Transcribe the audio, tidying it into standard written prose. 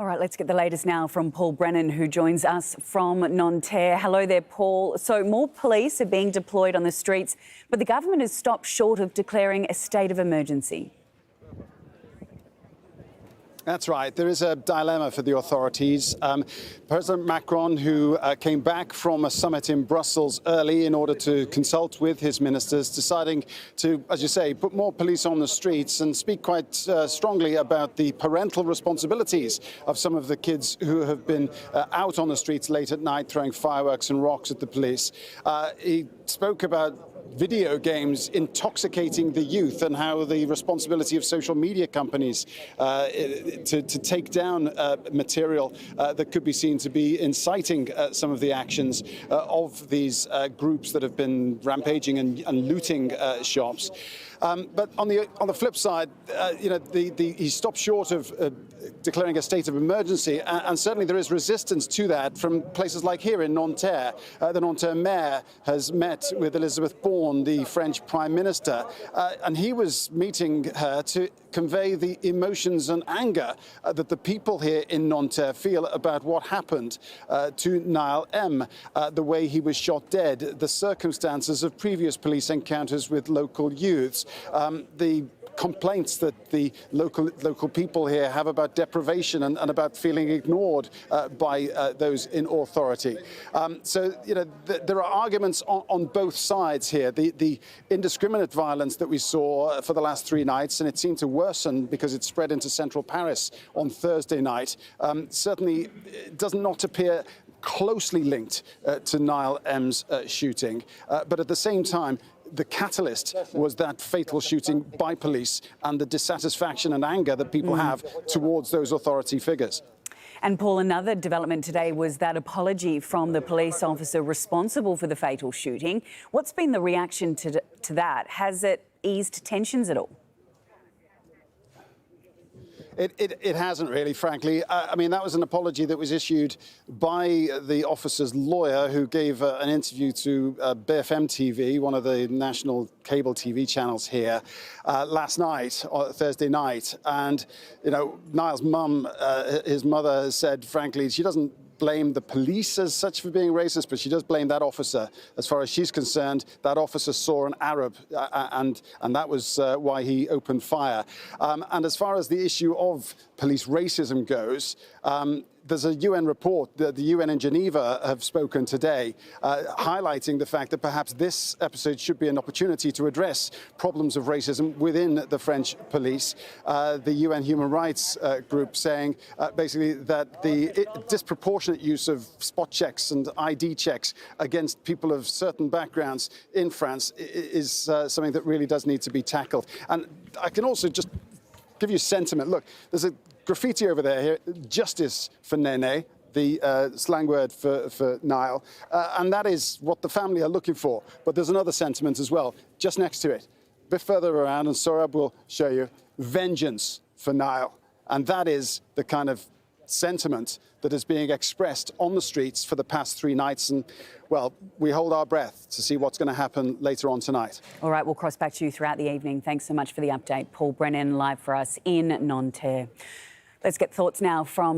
All right, let's get the latest now from Paul Brennan, who joins us from Nanterre. Hello there, Paul. So more police are being deployed on the streets, but the government has stopped short of declaring a state of emergency. That's right. There is a dilemma for the authorities. President Macron, who came back from a summit in Brussels early in order to consult with his ministers, deciding to, as you say, put more police on the streets and speak quite strongly about the parental responsibilities of some of the kids who have been out on the streets late at night throwing fireworks and rocks at the police. He spoke about video games intoxicating the youth and how the responsibility of social media companies to take down material that could be seen to be inciting some of the actions of these groups that have been rampaging and looting shops. But on the flip side, he stopped short of declaring a state of emergency, and certainly there is resistance to that from places like here in Nanterre. The Nanterre mayor has met with Elizabeth Borne, the French Prime Minister, and he was meeting her to convey the emotions and anger that the people here in Nanterre feel about what happened to Niall M, the way he was shot dead, the circumstances of previous police encounters with local youths, the complaints that the local people here have about deprivation and about feeling ignored by those in authority. There are arguments on both sides here. The indiscriminate violence that we saw for the last 3 nights, and it seemed to worsen because it spread into central Paris on Thursday night, certainly does not appear closely linked to Niall M's shooting. But at the same time, the catalyst was that fatal shooting by police and the dissatisfaction and anger that people have towards those authority figures. And Paul, another development today was that apology from the police officer responsible for the fatal shooting. What's been the reaction to that? Has it eased tensions at all? It hasn't really, frankly. I mean, that was an apology that was issued by the officer's lawyer, who gave an interview to BFM TV, one of the national cable TV channels here, last night, Thursday night. And, Niall's mum, his mother, said, frankly, she doesn't blame the police as such for being racist, but she does blame that officer. As far as she's concerned, that officer saw an Arab, and that was why he opened fire. And as far as the issue of police racism goes, there's a UN report that the UN in Geneva have spoken today, highlighting the fact that perhaps this episode should be an opportunity to address problems of racism within the French police. The UN Human Rights Group saying basically that the disproportionate use of spot checks and ID checks against people of certain backgrounds in France is something that really does need to be tackled. And I can also just give you sentiment. Look, there's a graffiti over there here, justice for Nene, the slang word for Niall, and that is what the family are looking for. But there's another sentiment as well, just next to it, a bit further around, and Sorab will show you, vengeance for Niall. And that is the kind of sentiment that is being expressed on the streets for the past 3 nights. And, well, we hold our breath to see what's going to happen later on tonight. All right, we'll cross back to you throughout the evening. Thanks so much for the update. Paul Brennan live for us in Nanterre. Let's get thoughts now from